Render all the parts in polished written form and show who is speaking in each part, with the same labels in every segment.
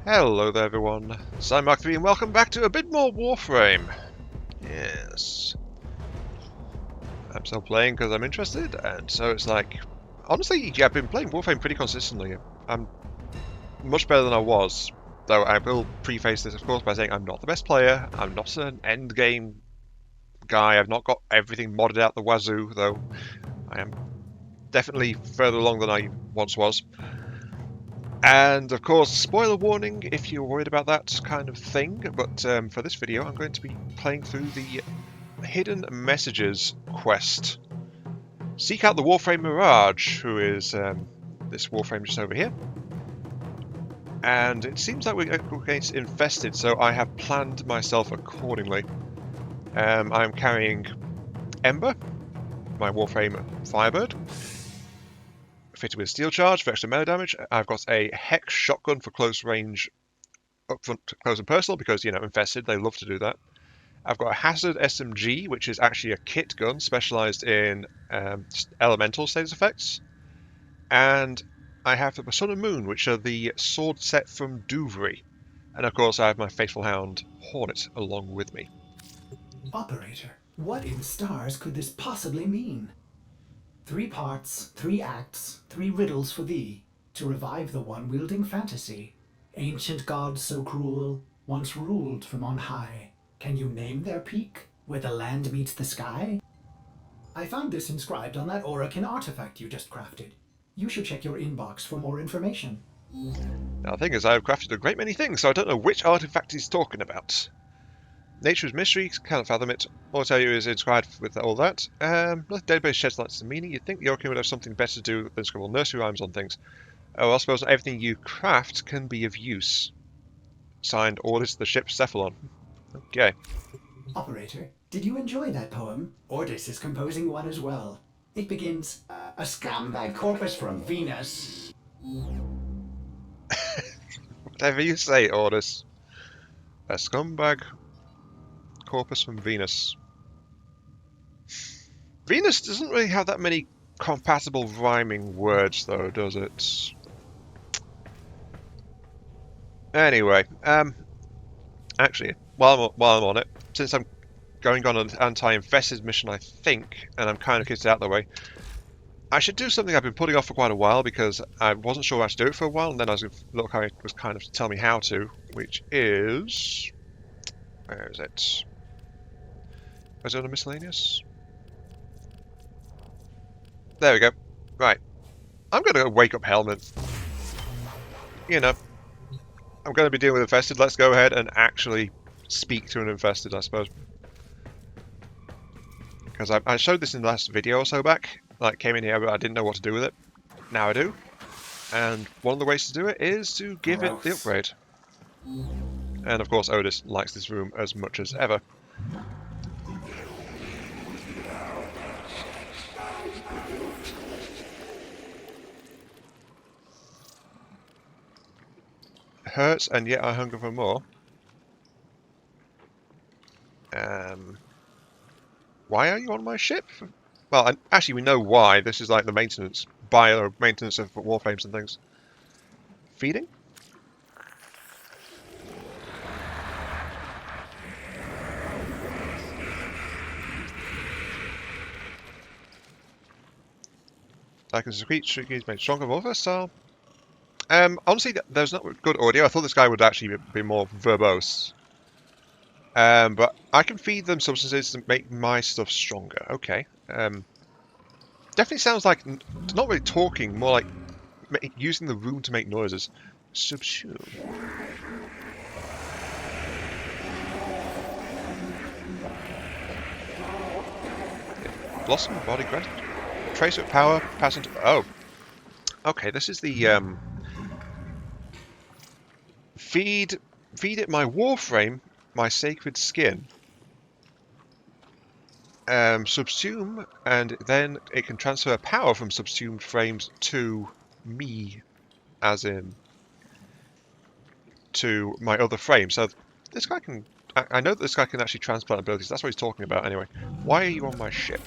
Speaker 1: Hello there everyone, it's I'm Mark 3 and welcome back to a bit more Warframe. Yes. I'm still playing because I'm interested, and so it's like... Honestly, yeah, I've been playing Warframe pretty consistently. I'm much better than I was, though I will preface this of course by saying I'm not the best player, I'm not an end game guy, I've not got everything modded out the wazoo, though I am definitely further along than I once was. And of course, spoiler warning if you're worried about that kind of thing, but for this video I'm going to be playing through the Hidden Messages quest. Seek out the Warframe Mirage, who is this Warframe just over here. And it seems like we're against Infested, so I have planned myself accordingly. I'm carrying Ember, my Warframe Firebird, fitted with steel charge for extra melee damage. I've got a Hex shotgun for close range, upfront, close and personal, because, you know, Infested, they love to do that. I've got a Hazard SMG, which is actually a kit gun specialised in elemental status effects. And I have the Sun and Moon, which are the sword set from Douvry. And of course I have my faithful hound, Hornet, along with me.
Speaker 2: Operator, what in stars could this possibly mean? 3 parts, 3 acts, 3 riddles for thee, to revive the one-wielding fantasy. Ancient gods so cruel, once ruled from on high. Can you name their peak, where the land meets the sky? I found this inscribed on that Orakin artifact you just crafted. You should check your inbox for more information.
Speaker 1: Now the thing is, I've crafted a great many things, so I don't know which artifact he's talking about. Nature's mystery, cannot fathom it. All I tell you is inscribed with all that. The database sheds light to the meaning. You'd think the Oracle would have something better to do than scribble nursery rhymes on things. Oh, I suppose not everything you craft can be of use. Signed, Orders to the ship Cephalon. Okay.
Speaker 2: Operator, did you enjoy that poem? Ordis is composing one as well. It begins, a scumbag corpus from Venus.
Speaker 1: Whatever you say, Orders. A scumbag corpus from Venus. Venus doesn't really have that many compatible rhyming words, though, does it? Anyway, actually, while I'm on it, since I'm going on an anti-infested mission, I think, and I'm kind of kitted out the way, I should do something I've been putting off for quite a while because I wasn't sure how to do it for a while, and then Little Harry was kind of telling me how to, which is... Where is it? Was it on a miscellaneous? There we go. Right. I'm going to go wake up Helmet. You know, I'm going to be dealing with Infested. Let's go ahead and actually speak to an Infested, I suppose. Because I showed this in the last video or so back. Like, came in here, but I didn't know what to do with it. Now I do. And one of the ways to do it is to give it the upgrade. And of course, Otis likes this room as much as ever. Hurts, and yet I hunger for more. Why are you on my ship? Well, actually we know why. This is like the maintenance, maintenance of warframes and things. Feeding? I can secrete shrieks made stronger, more versatile. Honestly, there's not good audio. I thought this guy would actually be more verbose. But I can feed them substances to make my stuff stronger. Okay. Definitely sounds like not really talking, more like using the room to make noises. Subsume. Blossom body grant. Trace of power. Pass into. Oh. Okay. This is the feed it my Warframe. My sacred skin. Subsume, and then it can transfer power from subsumed frames to me, as in to my other frame. So this guy can... I know that this guy can actually transplant abilities. That's what he's talking about anyway. Why are you on my ship?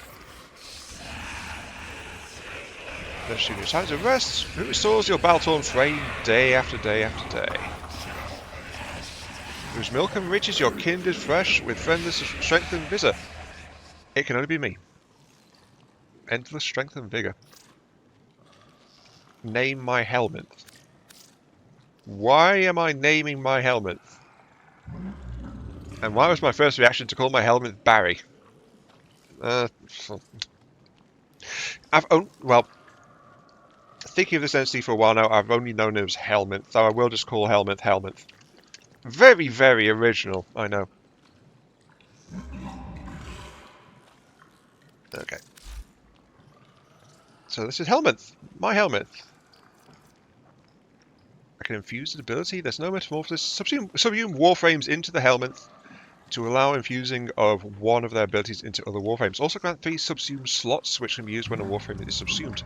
Speaker 1: Let's do your times of rest. It restores your battle-torn frame day after day after day. whose milk enriches your kindred flesh with friendless strength and vigor. It can only be me. Endless strength and vigor. Name my helmet. Why am I naming my helmet? And why was my first reaction to call my helmet Barry? Well, thinking of this entity for a while now, I've only known it as Helmet, so I will just call Helmet Helmet. Very, very original, I know. Okay. So this is Helmet, my helmet. I can infuse an ability. There's no metamorphosis. Subsume Warframes into the helmet to allow infusing of one of their abilities into other Warframes. Also grant 3 subsume slots, which can be used when a Warframe is subsumed.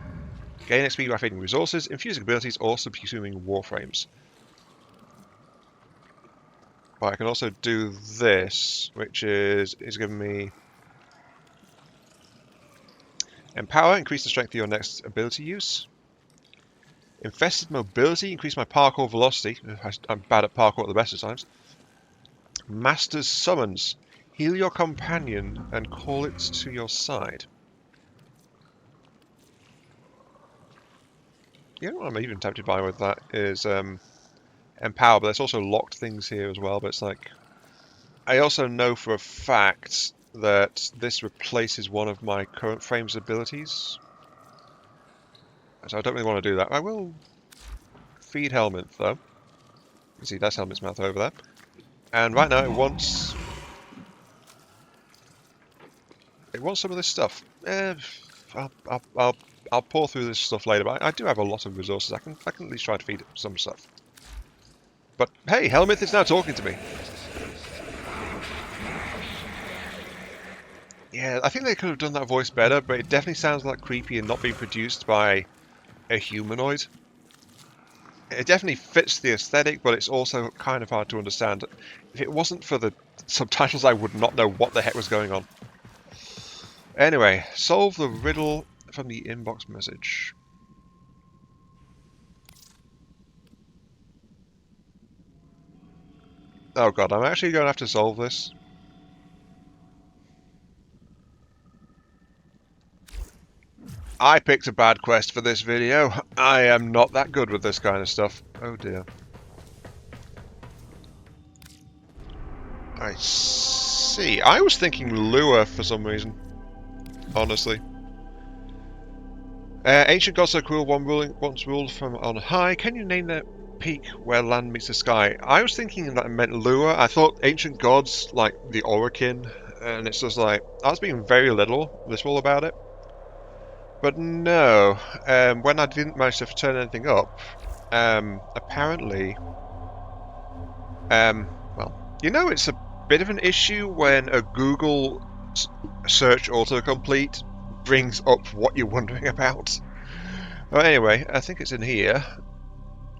Speaker 1: Gain XP by feeding resources, infusing abilities, or subsuming Warframes. But I can also do this, which is giving me Empower, increase the strength of your next ability use. Infested mobility, increase my parkour velocity. I'm bad at parkour at the best of times. Master's summons, heal your companion and call it to your side. You know what I'm even tempted by with that is Empower, but there's also locked things here as well, but it's like... I also know for a fact that this replaces one of my current frame's abilities. So I don't really want to do that. I will feed Helmet, though. You can see that's Helmet's mouth over there. And right now it wants some of this stuff. I'll pour through this stuff later, but I do have a lot of resources. I can at least try to feed it some stuff. But hey, Helmet is now talking to me. Yeah, I think they could have done that voice better, but it definitely sounds like creepy and not being produced by a humanoid. It definitely fits the aesthetic, but it's also kind of hard to understand. If it wasn't for the subtitles, I would not know what the heck was going on. Anyway, solve the riddle from the inbox message. Oh god, I'm actually going to have to solve this. I picked a bad quest for this video. I am not that good with this kind of stuff. Oh dear. I see. I was thinking lure for some reason. Honestly. Ancient gods so cruel, once ruled from on high. Can you name the peak where land meets the sky? I was thinking that it meant lure. I thought ancient gods, like the Orokin, and it's just like, I was being very literal about it. But no, when I didn't manage to turn anything up, apparently, well, you know, it's a bit of an issue when a Google search autocomplete brings up what you're wondering about. Well, anyway, I think it's in here.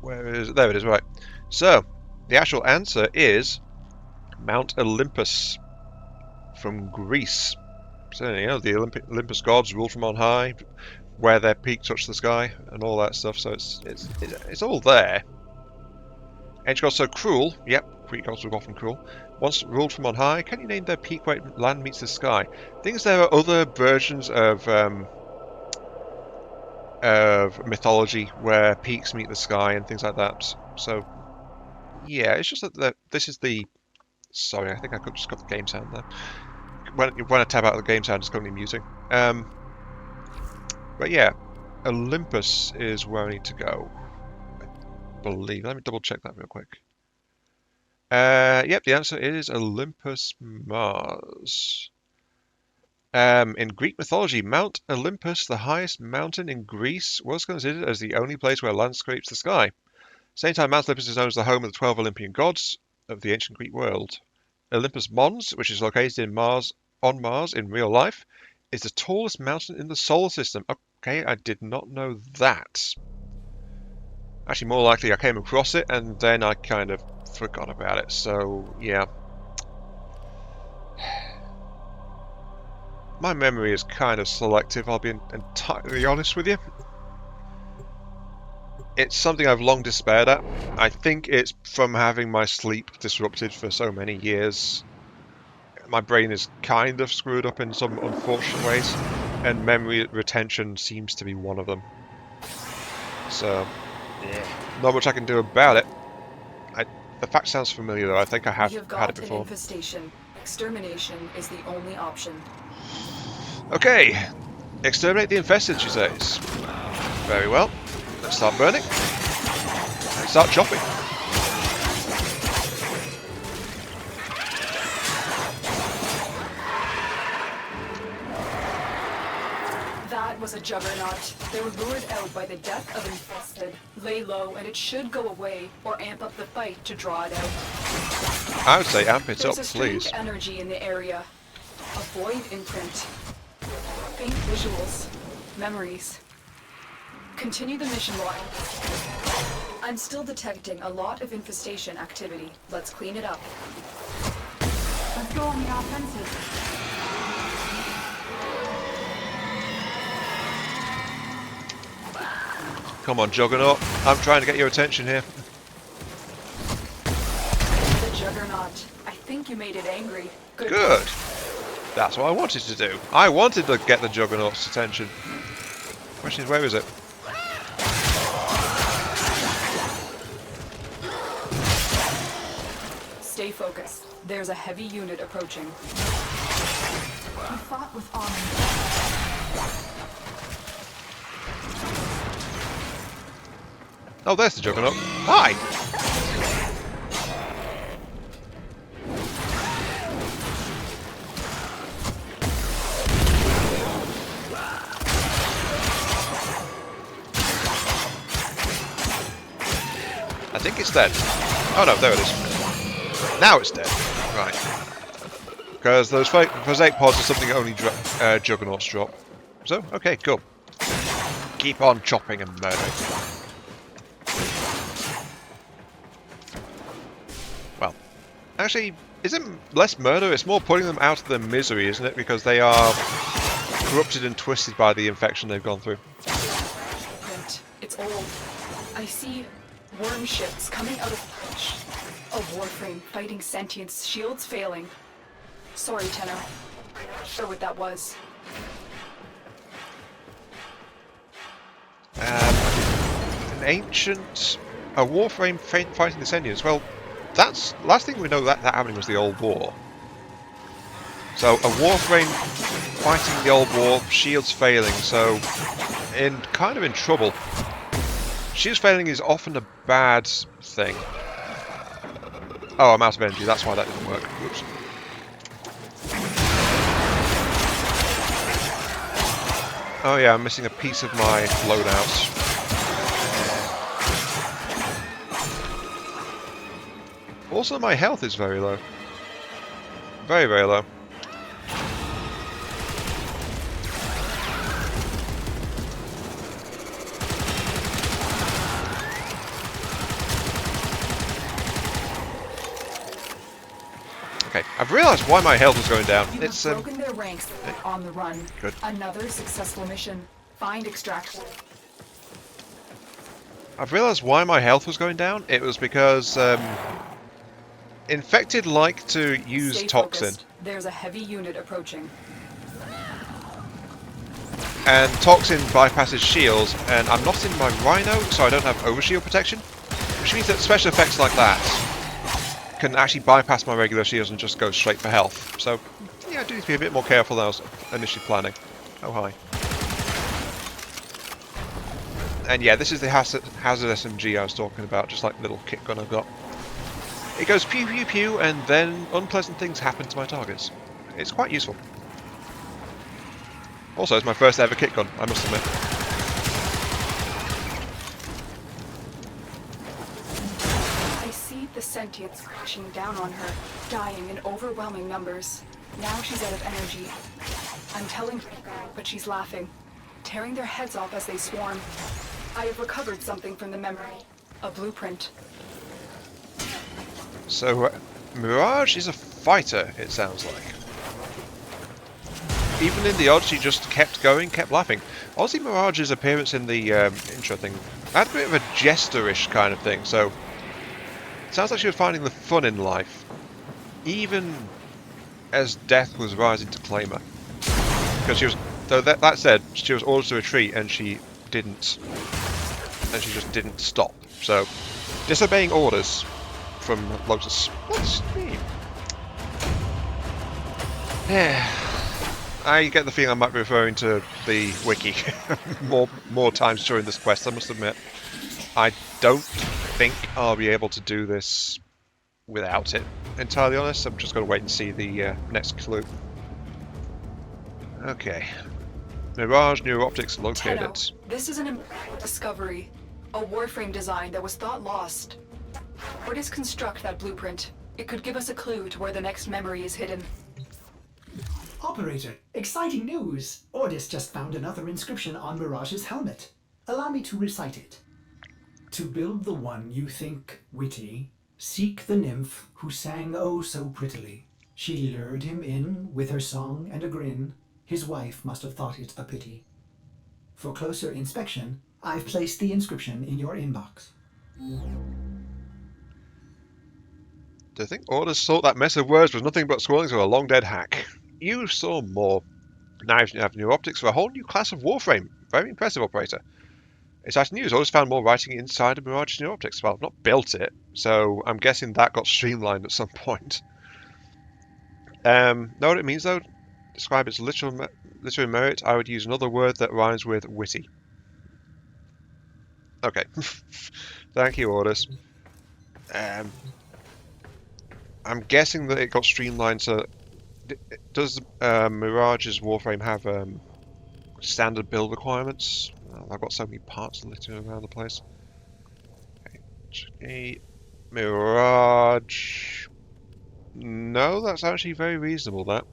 Speaker 1: Where is it? There it is, right. So, the actual answer is Mount Olympus from Greece. So, you know, the Olympus gods ruled from on high, where their peak touched the sky, and all that stuff. So it's all there. Ancient gods so cruel. Yep, Greek gods were often cruel. Once ruled from on high, can you name their peak where land meets the sky? Things there are other versions of mythology where peaks meet the sky and things like that. So yeah, it's just that this is the. Sorry, I think I could just got the game sound there. When I tab out of the game sound, it's currently muting. But yeah, Olympus is where I need to go. I believe. Let me double check that real quick. Yep, the answer is Olympus, Mars. In Greek mythology, Mount Olympus, the highest mountain in Greece, was considered as the only place where land scrapes the sky. Same time, Mount Olympus is known as the home of the 12 Olympian gods of the ancient Greek world. Olympus Mons, which is located on Mars in real life, is the tallest mountain in the solar system. Okay, I did not know that. Actually, more likely I came across it and then I kind of forgot about it. So, yeah. My memory is kind of selective, I'll be entirely honest with you. it's something I've long despaired at. I think it's from having my sleep disrupted for so many years. My brain is kind of screwed up in some unfortunate ways, and memory retention seems to be one of them. So, yeah, not much I can do about it. The fact sounds familiar though. I think I have had it before.
Speaker 3: An infestation. Extermination is the only option.
Speaker 1: Okay, exterminate the infested, she says. Very well. Let's start burning. And start chopping.
Speaker 3: That was a juggernaut. They were lured out by the death of infested. Lay low and it should go away, or amp up the fight to draw it out.
Speaker 1: I would say amp it up,
Speaker 3: There's a
Speaker 1: please.
Speaker 3: strange energy in the area. A void imprint. Faint visuals. Memories. Continue the mission line. I'm still detecting a lot of infestation activity. Let's clean it up.
Speaker 4: Let's go on the offensive.
Speaker 1: Come on, Juggernaut. I'm trying to get your attention here.
Speaker 3: The Juggernaut. I think you made it angry.
Speaker 1: Good. That's what I wanted to do. I wanted to get the Juggernaut's attention. Question is, where is it?
Speaker 3: Stay focused. There's a heavy unit approaching.
Speaker 4: We fought with honor.
Speaker 1: Oh, there's the Juggernaut. Hi! I think it's dead. Oh no, there it is. Now it's dead. Right. Because those 8 pods are something that only Juggernauts drop. So, okay, cool. Keep on chopping and murdering. Well, actually, isn't less murder? It's more putting them out of their misery, isn't it? Because they are corrupted and twisted by the infection they've gone through.
Speaker 3: It's old. I see worm ships coming out of flesh. A Warframe fighting sentience, shields failing. Sorry, Tenor. I'm not sure what that was.
Speaker 1: An ancient... A Warframe fighting the sentience. Well, that's... Last thing we know that happening was the Old War. So, a Warframe fighting the Old War, shields failing, so... kind of in trouble. Shields failing is often a bad thing. Oh, I'm out of energy, that's why that didn't work. Oops. Oh yeah, I'm missing a piece of my loadout. Also, my health is very low. Very, very low. Okay, I've realised why my health is going down.
Speaker 3: It's broken their ranks on the run.
Speaker 1: Good.
Speaker 3: Another successful mission. Find extraction.
Speaker 1: I've realised why my health was going down. It was because infected like to use
Speaker 3: Stay
Speaker 1: toxin.
Speaker 3: Focused. There's a heavy unit approaching.
Speaker 1: And toxin bypasses shields, and I'm not in my Rhino, so I don't have overshield protection, which means that special effects like that can actually bypass my regular shields and just go straight for health. So, yeah, I do need to be a bit more careful than I was initially planning. Oh, hi. And yeah, this is the hazard SMG I was talking about, just like the little kit gun I've got. It goes pew pew pew, and then unpleasant things happen to my targets. It's quite useful. Also, it's my first ever kit gun, I must admit.
Speaker 3: I see the sentience crashing down on her, dying in overwhelming numbers. Now she's out of energy. I'm telling her, but she's laughing, tearing their heads off as they swarm. I have recovered something from the memory. A blueprint.
Speaker 1: So, Mirage is a fighter, it sounds like. Even in the odds, she just kept going, kept laughing. Honestly, Mirage's appearance in the intro thing had a bit of a jesterish kind of thing, so it sounds like she was finding the fun in life, even as death was rising to claim her. Because she was, though that said, she was ordered to retreat and she didn't, and she just didn't stop. So, disobeying orders from Lotus. What's me? Yeah. I get the feeling I might be referring to the wiki more times during this quest, I must admit. I don't think I'll be able to do this without it, entirely honest. I'm just going to wait and see the next clue. Okay. Mirage Neuroptics located.
Speaker 3: Tenno, this is an important discovery. A Warframe design that was thought lost. Ordis construct that blueprint. It could give us a clue to where the next memory is hidden.
Speaker 2: Operator, exciting news! Ordis just found another inscription on Mirage's helmet. Allow me to recite it. To build the one you think witty, seek the nymph who sang oh so prettily. She lured him in with her song and a grin. His wife must have thought it a pity. For closer inspection, I've placed the inscription in your inbox.
Speaker 1: Do you think Orders thought that mess of words was nothing but scrolling through a long dead hack? You saw more. Now you have new optics for a whole new class of Warframe. Very impressive, Operator. Exciting news. Orders found more writing inside of Mirage's new optics. Well, I've not built it, so I'm guessing that got streamlined at some point. Know what it means though? Describe its literary merit. I would use another word that rhymes with witty. Okay. Thank you, Orders. I'm guessing that it got streamlined. So, does Mirage's Warframe have standard build requirements? I've got so many parts littered around the place. Okay. Mirage. No, that's actually very reasonable. That.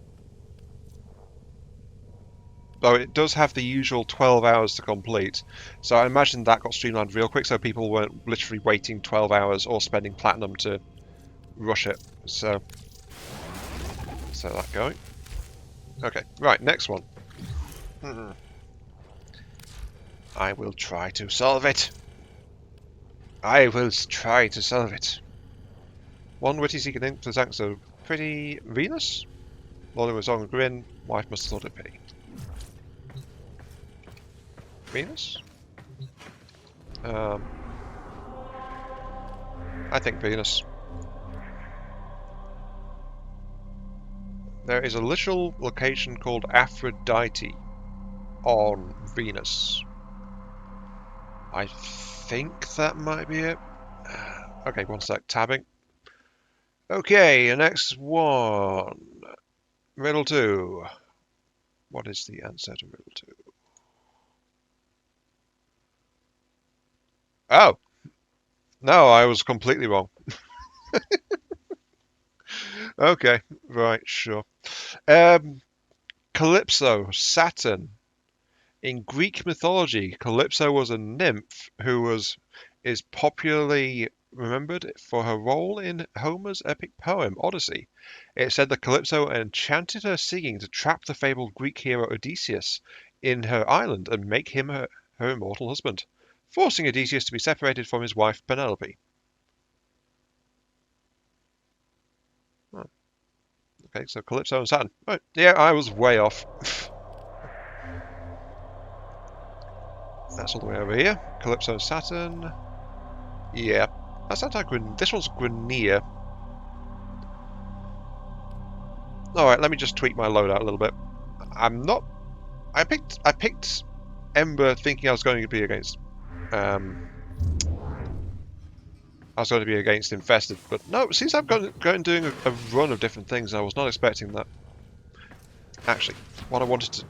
Speaker 1: Though it does have the usual 12 hours to complete, so I imagine that got streamlined real quick, so people weren't literally waiting 12 hours or spending platinum to rush it. So that going. Okay, right, next one. I will try to solve it. I will try to solve it. One witty seeker think to thank so pretty Venus? Lord was on a grin, wife must have thought it pity. Venus? I think Venus. There is a literal location called Aphrodite on Venus. I think that might be it. Okay, one sec, tabbing. Okay, the next one. Riddle 2. What is the answer to Riddle 2? Oh! No, I was completely wrong. Okay, right, sure. Calypso, Saturn. In Greek mythology, Calypso was a nymph who is popularly remembered for her role in Homer's epic poem, Odyssey. It said that Calypso enchanted her singing to trap the fabled Greek hero Odysseus in her island and make him her immortal husband, forcing Odysseus to be separated from his wife Penelope. Oh. Okay, so Calypso and Saturn. Right. Yeah, I was way off. That's all the way over here. Calypso and Saturn. Yeah. That sounds like this one's Grenier. Alright, let me just tweak my loadout a little bit. I picked Ember thinking I was going to be against Infested, but no, it seems I've gone doing a run of different things and I was not expecting that. Actually, what I wanted to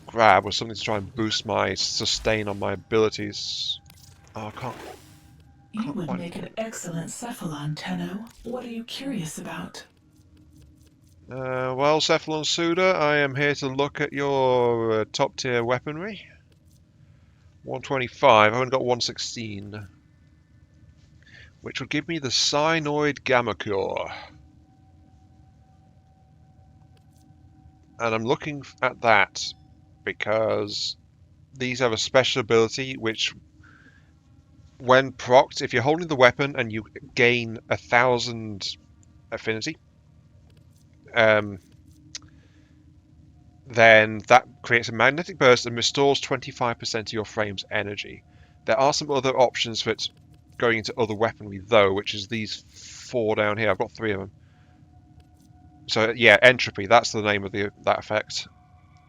Speaker 1: grab was something to try and boost my sustain on my abilities. Oh, I can't.
Speaker 5: You would make an excellent Cephalon, Tenno. What are you curious about?
Speaker 1: Well, Cephalon Suda, I am here to look at your top tier weaponry. 125, I've only got 116. Which would give me the Cyanoid Gamma Core. And I'm looking at that because these have a special ability which when procced, if you're holding the weapon and you gain 1,000 affinity, then that creates a magnetic burst and restores 25% of your frame's energy. There are some other options for it going into other weaponry though, which is these 4 down here. I've got 3 of them. So yeah, entropy, that's the name of that effect.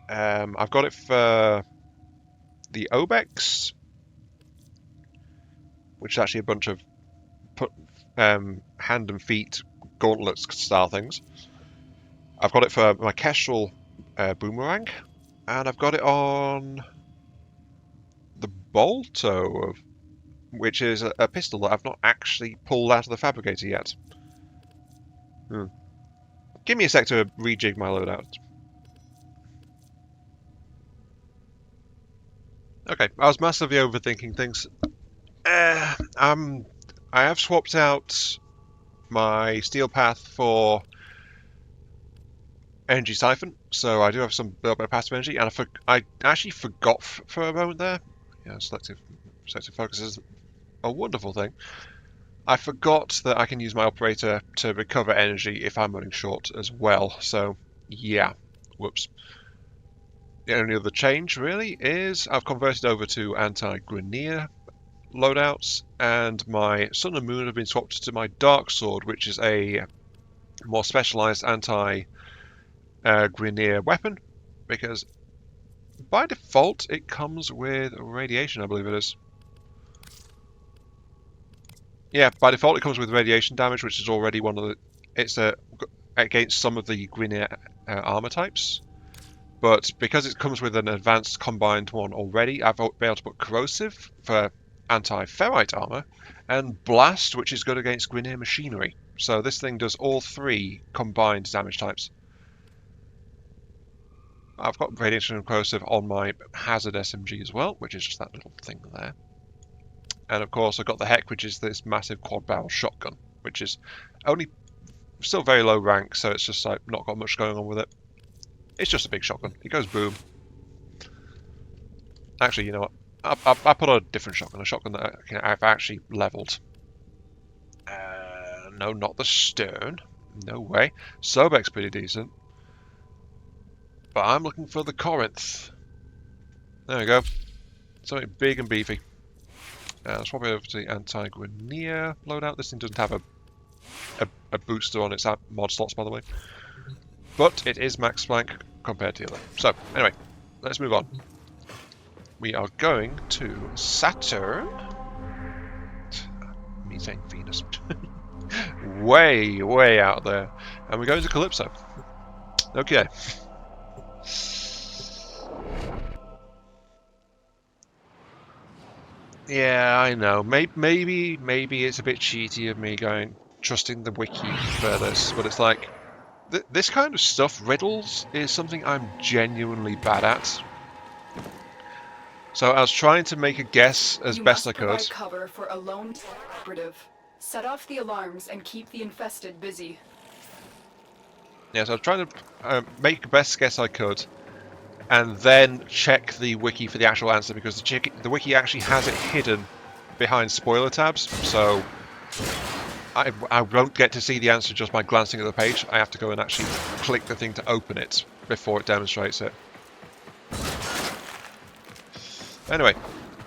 Speaker 1: I've got it for the Obex, which is actually a bunch of hand and feet gauntlets style things. I've got it for my Kestrel boomerang, and I've got it on the Bolto, which is a pistol that I've not actually pulled out of the fabricator yet. Give me a sec to rejig my loadout. Okay, I was massively overthinking things. I have swapped out my Steel Path for Energy Siphon, so I do have some little bit of passive energy, and I actually forgot for a moment there. Yeah, selective focus is a wonderful thing. I forgot that I can use my operator to recover energy if I'm running short as well, so yeah, whoops. The only other change really is I've converted over to anti-Grineer loadouts, and my Sun and Moon have been swapped to my Dark Sword, which is a more specialized anti-Grineer weapon, because by default it comes with radiation, I believe it is. Yeah, by default it comes with radiation damage, which is already one of the... It's against some of the Grineer armor types. But because it comes with an advanced combined one already, I've been able to put Corrosive for anti-ferrite armor, and Blast, which is good against Grineer machinery. So this thing does all 3 combined damage types. I've got Radiation and Corrosive on my Hazard SMG as well, which is just that little thing there. And of course I've got the Heck, which is this massive quad-barrel shotgun, which is only still very low rank, so it's just like not got much going on with it. It's just a big shotgun. It goes boom. Actually, you know what? I put on a different shotgun. A shotgun that I've actually leveled. No, not the Stern. No way. Sobek's pretty decent. But I'm looking for the Corinth. There we go. Something big and beefy. Let's swap it over to the anti-Grineer loadout. This thing doesn't have a booster on its mod slots, by the way. But it is max flank compared to the other. So, anyway, let's move on. We are going to Saturn. Me saying Venus. way out there. And we're going to Calypso. Okay. Yeah, I know. Maybe it's a bit cheaty of me trusting the wiki for this, but it's like this kind of stuff, riddles, is something I'm genuinely bad at. So I was trying to make a guess as best I could.
Speaker 3: You must provide cover for a lone operative. Set off the alarms and keep the infested busy.
Speaker 1: Yeah, so I was trying to make the best guess I could, and then check the wiki for the actual answer, because the wiki actually has it hidden behind spoiler tabs, so I won't get to see the answer just by glancing at the page. I have to go and actually click the thing to open it before it demonstrates it. Anyway,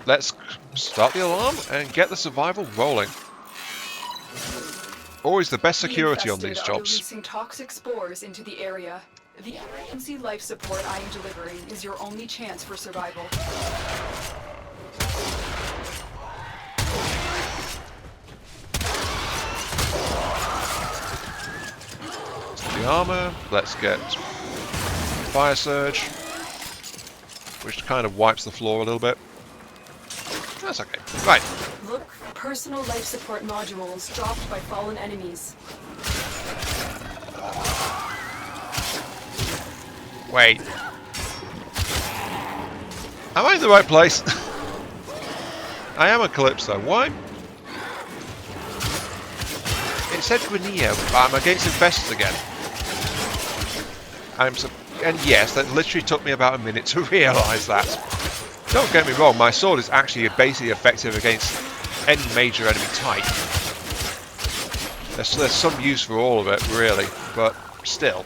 Speaker 1: let's start the alarm and get the survival rolling. Always the best security on these jobs.
Speaker 3: Releasing toxic spores into the area. The emergency life support I am delivering is your only chance for survival.
Speaker 1: The armor. Let's get Fire Surge, which kind of wipes the floor a little bit. That's okay. Right.
Speaker 3: Look, personal life support modules dropped by fallen enemies.
Speaker 1: Wait. Am I in the right place? I am a Calypso. Why? It said Grineer, but I'm against Infestors again. And yes, that literally took me about a minute to realise that. Don't get me wrong, my sword is actually basically effective against any major enemy type. There's some use for all of it, really, but still.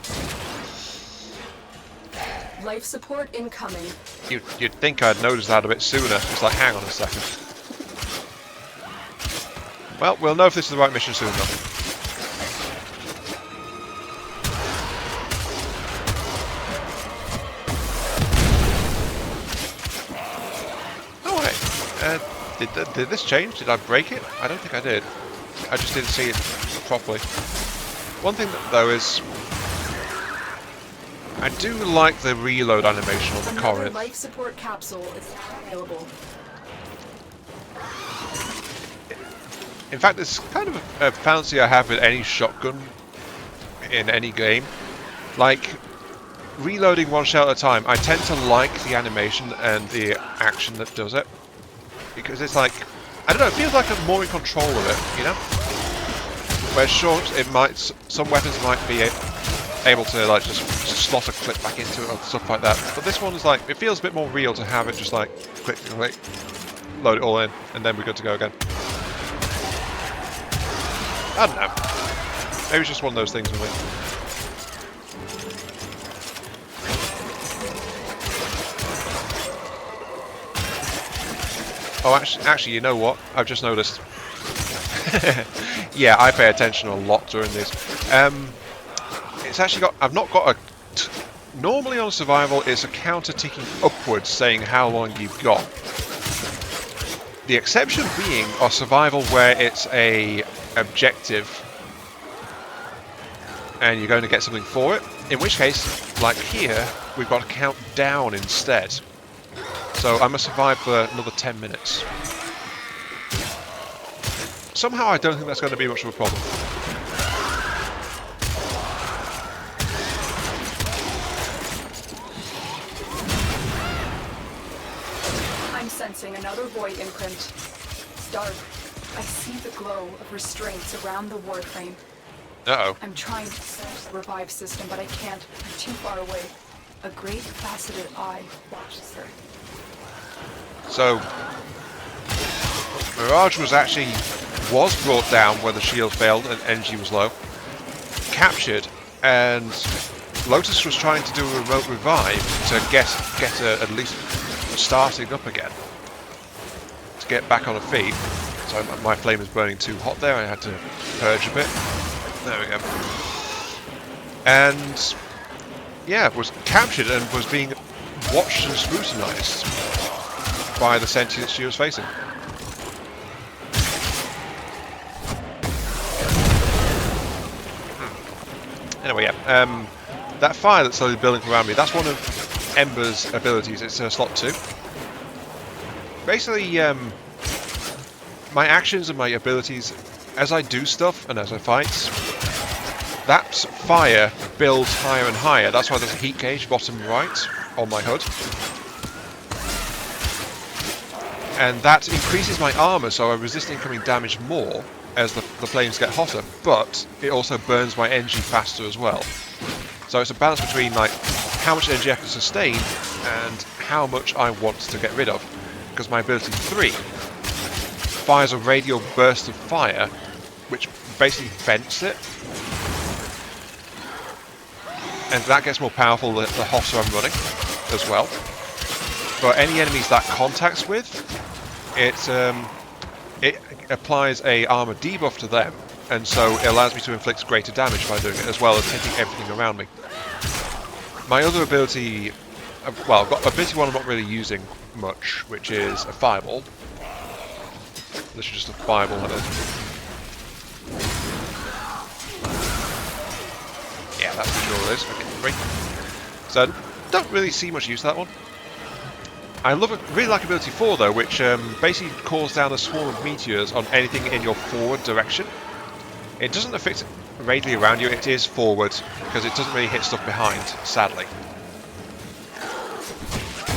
Speaker 3: Life support incoming.
Speaker 1: You'd think I'd noticed that a bit sooner. It's like, hang on a second. Well, we'll know if this is the right mission soon enough. Oh, hey. Did this change? Did I break it? I don't think I did. I just didn't see it properly. One thing, though, is I do like the reload animation on the Corinth.
Speaker 3: Life support capsule is available.
Speaker 1: In fact, it's kind of a fancy I have with any shotgun in any game. Like, reloading one shell at a time, I tend to like the animation and the action that does it. Because it's like, I don't know, it feels like I'm more in control of it, you know? Where short, it might, some weapons might be able to like just slot a clip back into it or stuff like that. But this one is like, it feels a bit more real to have it just like click, click, load it all in, and then we're good to go again. I don't know. Maybe it's just one of those things with me. Oh, actually, you know what? I've just noticed. Yeah, I pay attention a lot during this. It's actually got. I've not got a. Normally on survival, it's a counter ticking upwards, saying how long you've got. The exception being on survival, where it's a objective, and you're going to get something for it. In which case, like here, we've got to count down instead. So I must survive for another 10 minutes. Somehow I don't think that's going to be much of a problem.
Speaker 3: I'm sensing another void imprint. It's dark. I see the glow of restraints around the Warframe.
Speaker 1: Uh-oh.
Speaker 3: I'm trying to search the revive system, but I can't. I'm too far away. A great faceted eye watches her.
Speaker 1: So, Mirage was brought down when the shield failed and energy was low, captured, and Lotus was trying to do a remote revive to get her at least starting up again, to get back on her feet. So my flame is burning too hot there, I had to purge a bit. There we go. And yeah, was captured and was being watched and scrutinized by the sentience she was facing. Anyway, yeah, that fire that's slowly building around me, that's one of Ember's abilities. It's slot 2. Basically, my actions and my abilities, as I do stuff and as I fight, that fire builds higher and higher. That's why there's a heat gauge bottom right on my HUD. And that increases my armor, so I resist incoming damage more as the flames get hotter, but it also burns my energy faster as well. So it's a balance between like how much energy I can sustain and how much I want to get rid of. Because my ability 3 fires a radial burst of fire, which basically vents it. And that gets more powerful the hotter I'm running as well. But any enemies that contacts with, it applies a armor debuff to them, and so it allows me to inflict greater damage by doing it, as well as hitting everything around me. My other ability, well, I've got ability 1 I'm not really using much, which is a fireball. This is just a fireball. Yeah, that's for sure it is. Okay, great. So, don't really see much use to that one. I really like ability 4 though, which basically calls down a swarm of meteors on anything in your forward direction. It doesn't affect radially around you, it is forward, because it doesn't really hit stuff behind, sadly.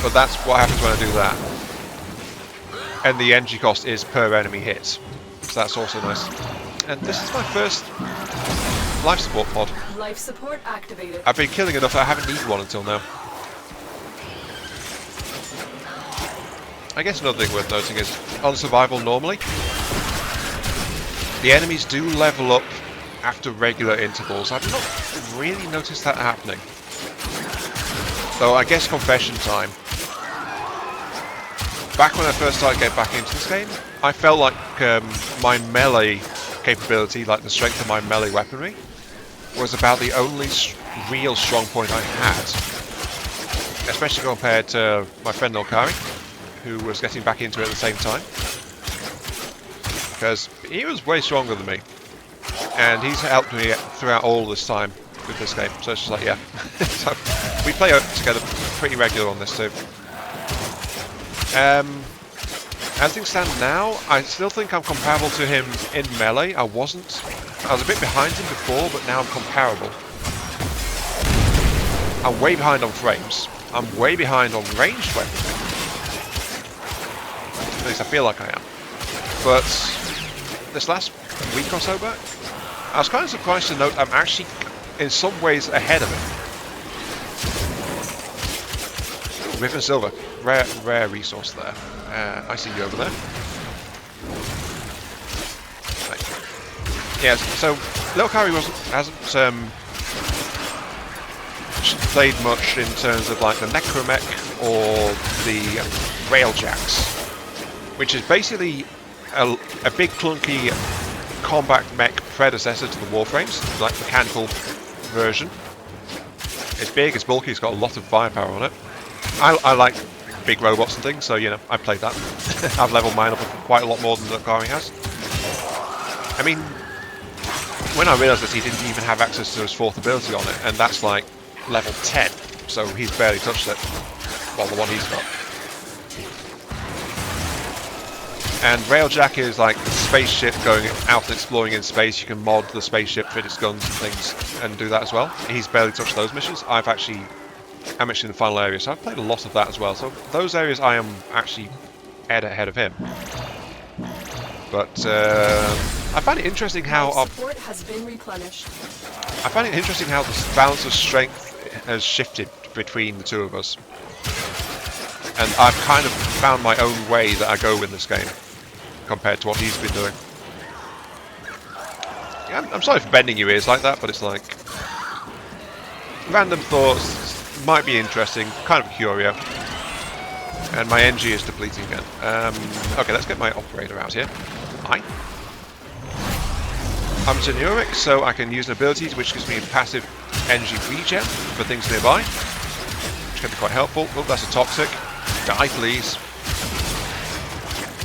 Speaker 1: But that's what happens when I do that. And the energy cost is per enemy hit, so that's also nice. And this is my first life support pod.
Speaker 3: Life support activated.
Speaker 1: I've been killing enough that I haven't needed one until now. I guess another thing worth noting is, on survival normally, the enemies do level up after regular intervals. I've not really noticed that happening. Though I guess confession time. Back when I first started getting back into this game, I felt like my melee capability, like the strength of my melee weaponry, was about the only real strong point I had. Especially compared to my friend Nolkari, who was getting back into it at the same time. Because he was way stronger than me. And he's helped me throughout all this time with this game. So it's just like, yeah. So we play together pretty regular on this too. As things stand now, I still think I'm comparable to him in melee. I was a bit behind him before, but now I'm comparable. I'm way behind on frames. I'm way behind on ranged weapons. At least I feel like I am. But this last week or so back, I was kind of surprised to note I'm actually, in some ways, ahead of him. Riff and Silver. Rare resource there. I see you over there. Right. Yeah, so Nolkari hasn't played much in terms of like the Necromech or the Railjacks, which is basically a big clunky combat mech predecessor to the Warframes, like mechanical version. It's big, it's bulky, it's got a lot of firepower on it. I like big robots and things, so you know, I played that. I've leveled mine up quite a lot more than Nolkari has. I mean, when I realised that he didn't even have access to his 4th ability on it, and that's like level 10, so he's barely touched it. Well, the one he's got. And Railjack is like the spaceship going out and exploring in space. You can mod the spaceship, fit its guns and things, and do that as well. He's barely touched those missions. I'm actually in the final area, so I've played a lot of that as well. So those areas I am actually ahead of him. But I find it interesting how
Speaker 3: support has been replenished.
Speaker 1: I find it interesting how the balance of strength has shifted between the two of us. And I've kind of found my own way that I go in this game, compared to what he's been doing. Yeah, I'm sorry for bending your ears like that, but it's like... random thoughts, might be interesting, kind of a curio. And my NG is depleting again. Okay, let's get my operator out here. Hi. I'm generic, so I can use an ability which gives me a passive energy regen for things nearby, which can be quite helpful. Oh, that's a toxic. Die, please.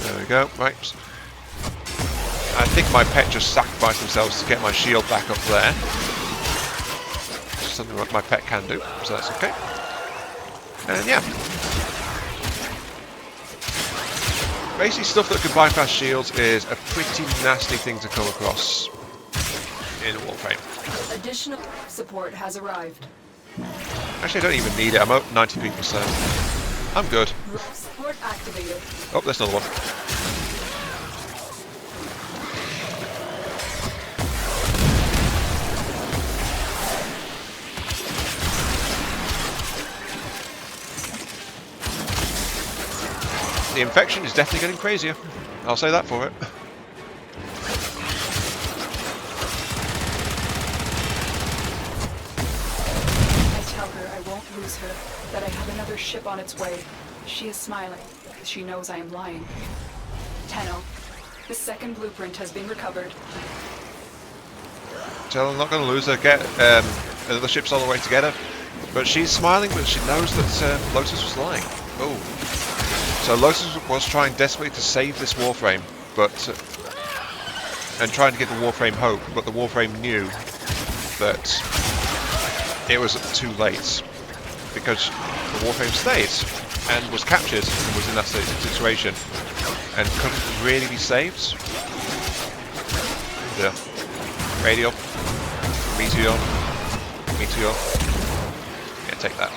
Speaker 1: There we go. Right. I think my pet just sacrificed themselves to get my shield back up there. Something that my pet can do, so that's okay. And yeah. Basically stuff that can bypass shields is a pretty nasty thing to come across in Warframe.
Speaker 3: Additional support has arrived.
Speaker 1: Actually, I don't even need it. I'm at 93%. I'm good.
Speaker 3: Support activated.
Speaker 1: Oh, there's another one. The infection is definitely getting crazier. I'll say that for it.
Speaker 3: I tell her I won't lose her, that I have another ship on its way. She is smiling, because she knows I am lying. Tenno, the second blueprint has been recovered.
Speaker 1: Tell her I'm not going to lose her. Get the ship's on the way to get her. But she's smiling, but she knows that Lotus was lying. Oh. So Lotus was trying desperately to save this Warframe, but and trying to give the Warframe hope, but the Warframe knew that it was too late, because the Warframe stayed and was captured and was in that situation and couldn't really be saved. Yeah. Radio. Meteor. Yeah, take that.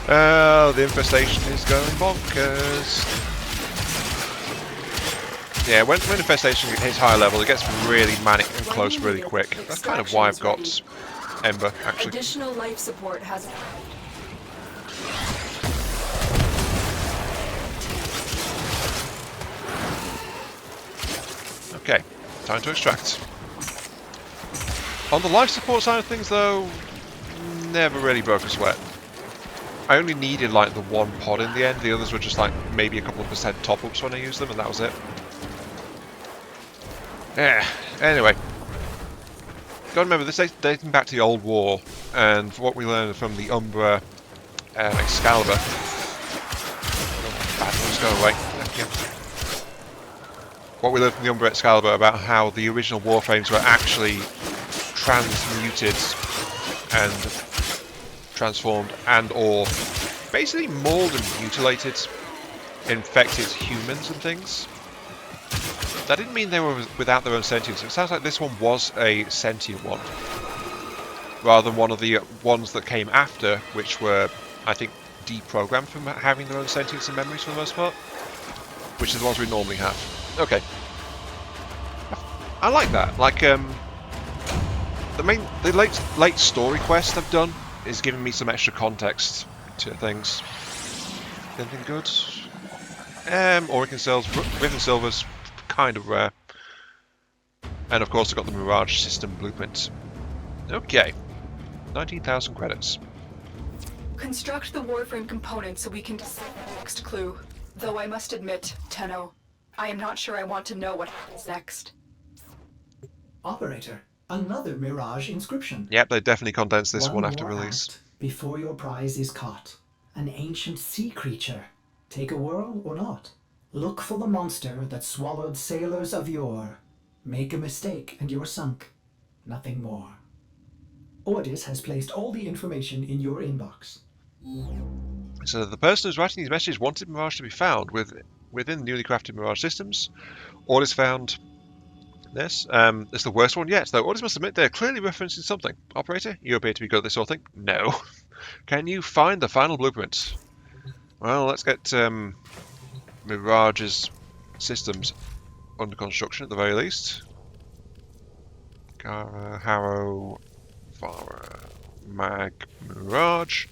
Speaker 1: Oh, the infestation is going bonkers. Yeah, when infestation hits higher level, it gets really manic and close really quick. That's kind of why I've got Ember, actually.
Speaker 3: Additional life support has
Speaker 1: Okay, time to extract. On the life support side of things, though, never really broke a sweat. I only needed like the one pod in the end. The others were just like maybe a couple of percent top-ups when I used them, and that was it. Yeah. Anyway, gotta remember this is dating back to the old war, and what we learned from the Umbra Excalibur. Bad ones go away. Thank you. What we learned from the Umbra Excalibur about how the original Warframes were actually transmuted and transformed and or basically mauled and mutilated infected humans and things. That didn't mean they were without their own sentience. It sounds like this one was a sentient one, rather than one of the ones that came after, which were, I think, deprogrammed from having their own sentience and memories for the most part, which is the ones we normally have. Okay. I like that. Like, the late story quest I've done is giving me some extra context to things. Anything good? Oricon cells, Written Silver's kind of rare. And of course I've got the Mirage system blueprint. Okay. 19,000 credits.
Speaker 3: Construct the Warframe component so we can decipher the next clue. Though I must admit, Tenno, I am not sure I want to know what happens next.
Speaker 2: Operator, another Mirage inscription.
Speaker 1: Yep, they definitely condensed this one after
Speaker 2: more
Speaker 1: release.
Speaker 2: act before your prize is caught. An ancient sea creature. Take a whirl or not. Look for the monster that swallowed sailors of yore. Make a mistake and you're sunk. Nothing more. Ordis has placed all the information in your inbox.
Speaker 1: So the person who's writing these messages wanted Mirage to be found within newly crafted Mirage systems. Ordis found this. It's the worst one yet, though. Ordis must admit they're clearly referencing something. Operator, you appear to be good at this sort of thing. No. Can you find the final blueprint? Well, let's get Mirage's systems under construction at the very least. Gara, Harrow, Vara, Mag, Mirage.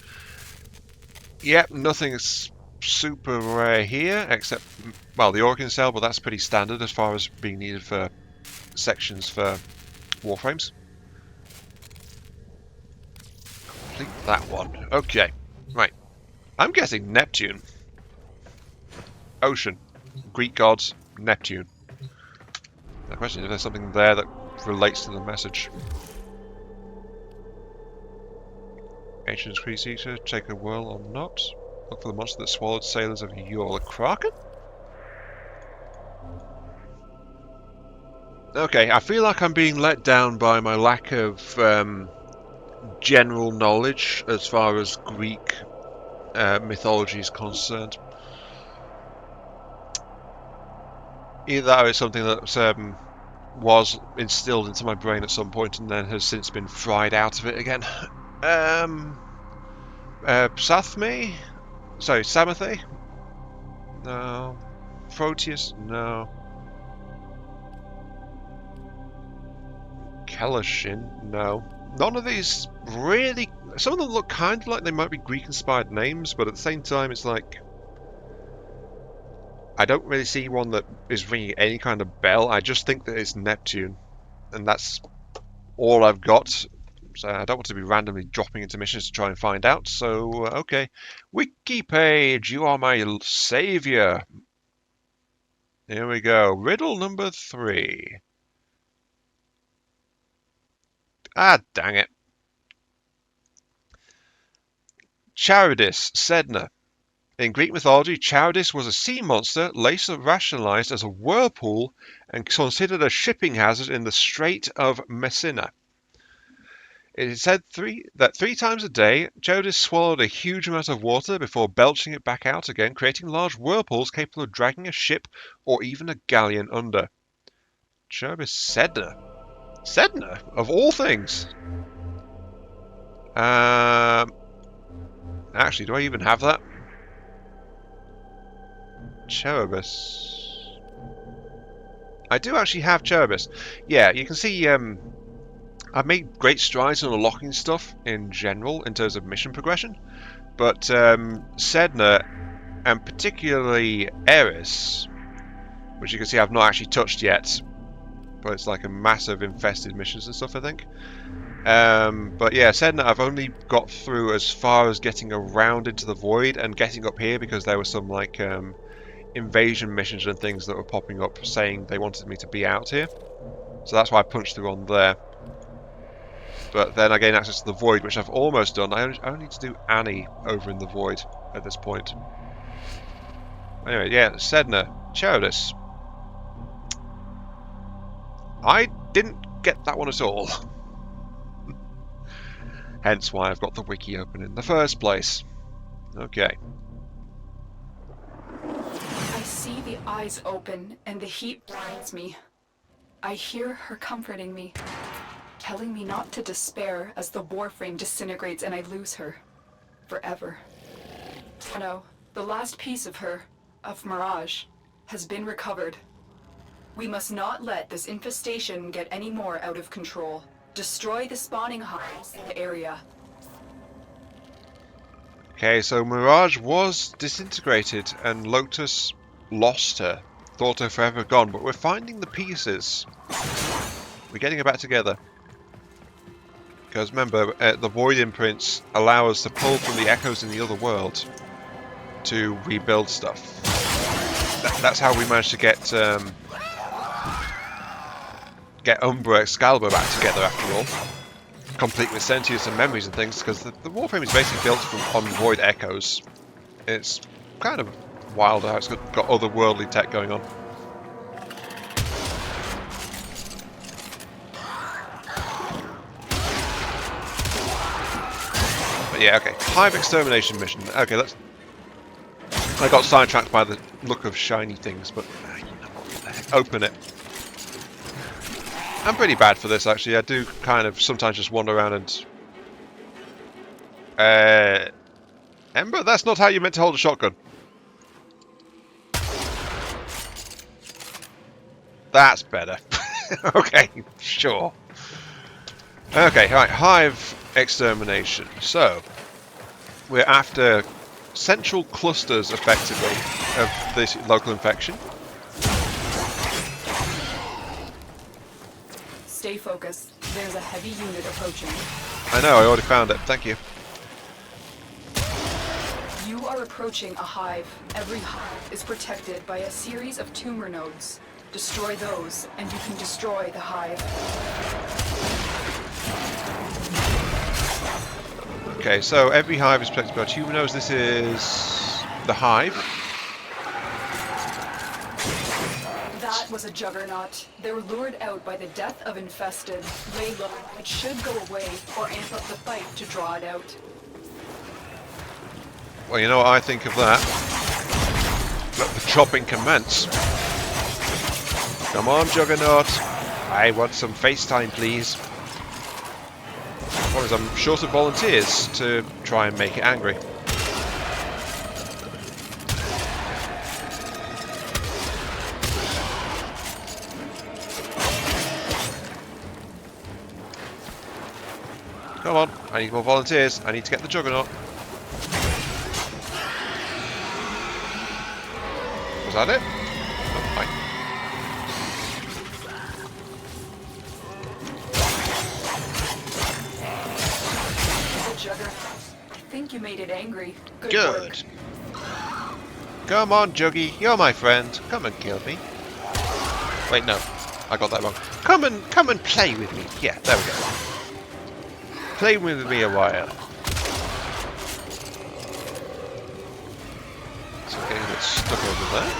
Speaker 1: Yep, nothing is super rare here, except, well, the Oricon cell, but that's pretty standard as far as being needed for sections for Warframes. Complete that one. Okay, right. I'm guessing Neptune. Ocean. Greek gods, Neptune. The question is if there's something there that relates to the message. Ancient creature, take a whirl or not. Look for the monster that swallowed sailors of yore. The Kraken? Okay, I feel like I'm being let down by my lack of general knowledge as far as Greek mythology is concerned. Either that or it's something that was instilled into my brain at some point and then has since been fried out of it again. Sathme? Sorry, Samathe? No. Proteus? No. Kelashin? No. None of these really... Some of them look kind of like they might be Greek-inspired names, but at the same time it's like... I don't really see one that is ringing any kind of bell. I just think that it's Neptune. And that's all I've got. So I don't want to be randomly dropping into missions to try and find out. So, okay. Wiki page, you are my savior. Here we go. Riddle number 3. Ah, dang it. Charybdis, Sedna. In Greek mythology, Charybdis was a sea monster later rationalized as a whirlpool and considered a shipping hazard in the Strait of Messina. It is said that three times a day, Charybdis swallowed a huge amount of water before belching it back out again, creating large whirlpools capable of dragging a ship or even a galleon under. Charybdis Sedna. Sedna, of all things. Actually, do I even have that? Charybdis. I do actually have Charybdis. Yeah, you can see I've made great strides in unlocking stuff in general in terms of mission progression, but Sedna and particularly Eris, which you can see I've not actually touched yet, but it's like a massive infested missions and stuff, I think. But yeah, Sedna, I've only got through as far as getting around into the void and getting up here because there were some like invasion missions and things that were popping up saying they wanted me to be out here. So that's why I punched through on there. But then I gain access to the void, which I've almost done. I only need to do Annie over in the void at this point. Anyway, yeah, Sedna, Charitus. I didn't get that one at all. Hence why I've got the wiki open in the first place. Okay.
Speaker 3: I see the eyes open and the heat blinds me. I hear her comforting me, telling me not to despair as the Warframe disintegrates and I lose her. Forever. No, the last piece of her, of Mirage, has been recovered. We must not let this infestation get any more out of control. Destroy the spawning hives in the area.
Speaker 1: Okay, so Mirage was disintegrated and Lotus lost her. Thought her forever gone, but we're finding the pieces. We're getting her back together. Because remember, the Void Imprints allow us to pull from the echoes in the other world to rebuild stuff. That's how we managed to get Umbra Excalibur back together after all. Complete with sentience and memories and things, because the Warframe is basically built on Void Echoes. It's kind of wild how it's got otherworldly tech going on. But yeah, okay. Hive extermination mission. Okay, let's... I got sidetracked by the look of shiny things, but you know what the heck. Open it. I'm pretty bad for this, actually. I do kind of sometimes just wander around and... Ember, that's not how you meant to hold a shotgun. That's better. Okay, sure. Okay, right, Hive extermination. So, we're after central clusters, effectively, of this local infection.
Speaker 3: Stay focused. There's a heavy unit approaching.
Speaker 1: I know, I already found it. Thank you.
Speaker 3: You are approaching a hive. Every hive is protected by a series of tumor nodes. Destroy those, and you can destroy the hive.
Speaker 1: Okay, so every hive is protected by tumor nodes. This is the hive.
Speaker 3: That was a juggernaut. They were lured out by the death of infested. Lay low. It should go away, or amp up the fight to draw it out.
Speaker 1: Well, you know what I think of that. Let the chopping commence. Come on, Juggernaut. I want some FaceTime, please. Or as I'm short of volunteers to try and make it angry. Come on, I need more volunteers. I need to get the Juggernaut. Was that it? Oh, fine.
Speaker 3: Jugger, I think you made it angry. Good work.
Speaker 1: Come on, Juggy, you're my friend. Come and kill me. Wait, no, I got that wrong. Come and play with me. Yeah, there we go. Play with me a while. So getting a bit stuck over there.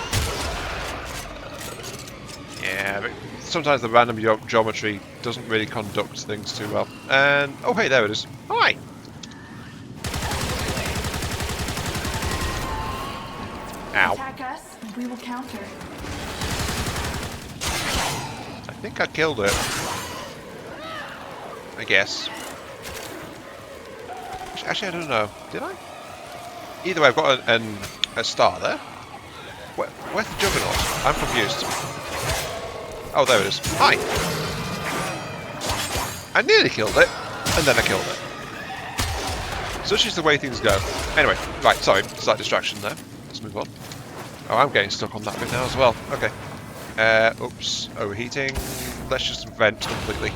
Speaker 1: Yeah, but sometimes the random geometry doesn't really conduct things too well. And oh, hey, there it is. Hi. Ow.
Speaker 4: Attack us, we will counter.
Speaker 1: I think I killed it. I guess. Actually, I don't know. Did I? Either way, I've got a star there. Where's the Juggernaut? I'm confused. Oh, there it is. Hi! I nearly killed it, and then I killed it. Such is the way things go. Anyway, right, sorry, slight distraction there. Let's move on. Oh, I'm getting stuck on that bit now as well. Okay. Oops, overheating. let's just vent completely.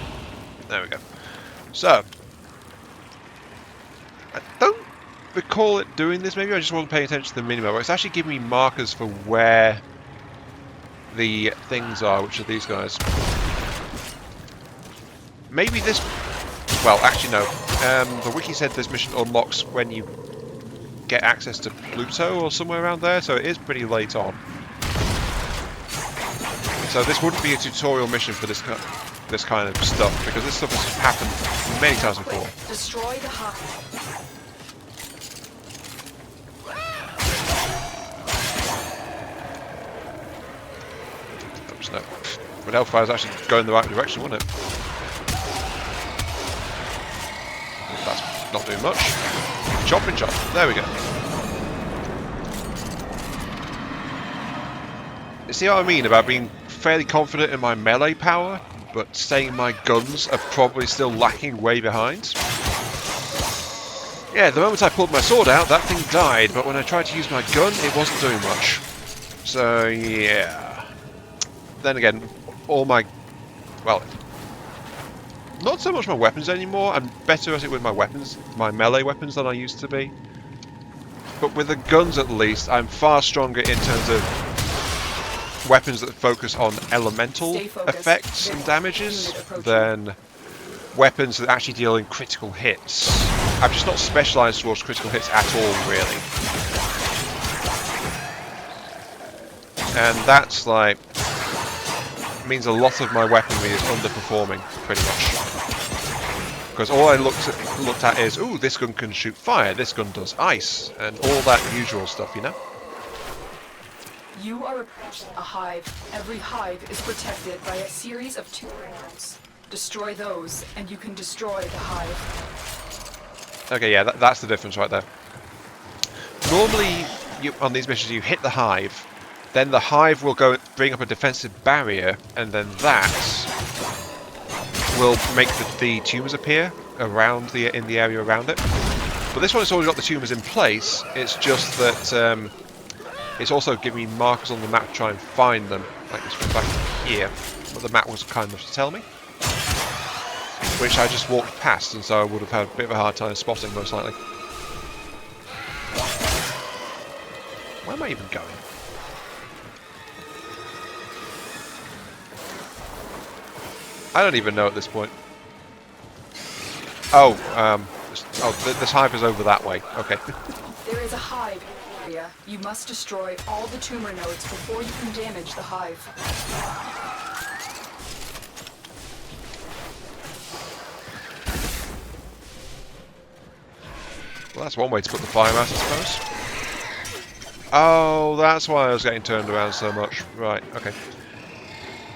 Speaker 1: There we go. So, I don't recall it doing this, maybe I just wasn't paying attention to the minimap, but it's actually giving me markers for where the things are, which are these guys. Maybe this... Well, actually no. The wiki said this mission unlocks when you get access to Pluto or somewhere around there, so it is pretty late on. So this wouldn't be a tutorial mission for this kind of stuff, because this stuff has happened many times before.
Speaker 3: Destroy the hive.
Speaker 1: Oops, no. But Hellfire's actually going the right direction, wouldn't it? That's not doing much. Chop and chop. There we go. You see what I mean about being fairly confident in my melee power, but saying my guns are probably still lacking way behind? Yeah, the moment I pulled my sword out, that thing died, but when I tried to use my gun, it wasn't doing much. So, yeah. Then again, all my... well, not so much my weapons anymore. I'm better at it with my weapons, my melee weapons, than I used to be. But with the guns at least, I'm far stronger in terms of weapons that focus on elemental effects and damages than weapons that actually deal in critical hits. I'm just not specialised towards critical hits at all, really. And that's like... means a lot of my weaponry is underperforming, pretty much. Because all I looked at is, ooh, this gun can shoot fire, this gun does ice, and all that usual stuff, you know?
Speaker 3: You are approaching a hive. Every hive is protected by a series of 2 rounds. Destroy those, and you can destroy the hive.
Speaker 1: Okay, yeah, that's the difference right there. Normally, on these missions, you hit the hive, then the hive will go bring up a defensive barrier, and then that will make the tumours appear around in the area around it. But this one has already got the tumours in place. It's just that it's also giving me markers on the map to try and find them, like this one back here. But the map was kind enough to tell me, which I just walked past, and so I would have had a bit of a hard time spotting, most likely. Where am I even going? I don't even know at this point. Oh, this hive is over that way. Okay.
Speaker 3: There is a hive in the area. You must destroy all the tumor nodes before you can damage the hive.
Speaker 1: Well, that's one way to put the biomass, I suppose. Oh, that's why I was getting turned around so much. Right, okay.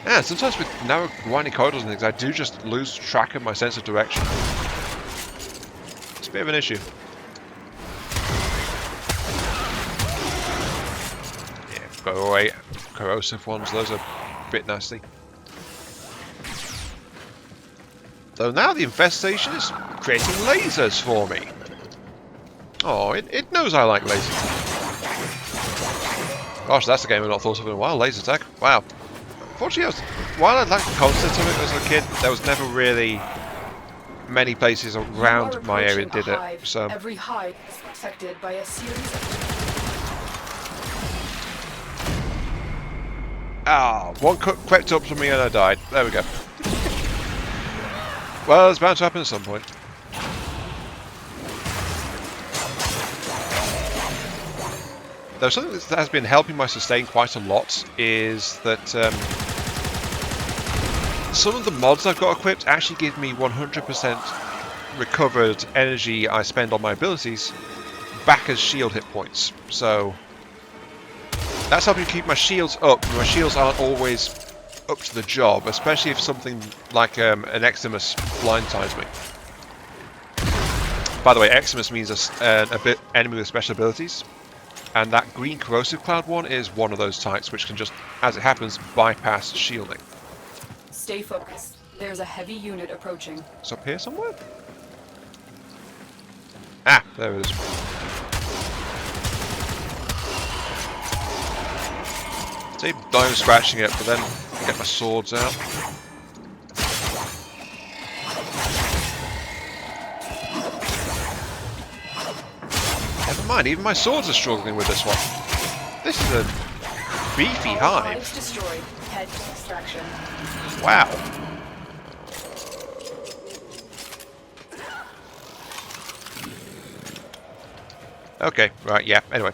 Speaker 1: Yeah, sometimes with narrow, winding corridors and things, I do just lose track of my sense of direction. It's a bit of an issue. Yeah, go away. Corrosive ones, those are a bit nasty. Though now the infestation is creating lasers for me. Oh, it knows I like lasers. Gosh, that's a game I've not thought of in a while, laser tag. Wow. Unfortunately, while I liked the concept of it as a kid, there was never really many places around my area that did it. So
Speaker 3: every hive is protected by a series of...
Speaker 1: one crept up to me and I died. There we go. Well, it's bound to happen at some point. Though something that has been helping my sustain quite a lot is that some of the mods I've got equipped actually give me 100% recovered energy I spend on my abilities back as shield hit points. So that's helping keep my shields up. My shields aren't always up to the job, especially if something like an Eximus blindsides me. By the way, Eximus means a bit enemy with special abilities. And that green corrosive cloud one is one of those types which can just, as it happens, bypass shielding.
Speaker 3: Stay focused. There's a heavy unit approaching.
Speaker 1: It's up here somewhere? Ah, there it is. See, I'm scratching it, but then I get my swords out. mind, even my swords are struggling with this one. This is a beefy
Speaker 3: All
Speaker 1: hive.
Speaker 3: hives destroyed. Head to extraction.
Speaker 1: Wow. Okay, right, yeah, anyway.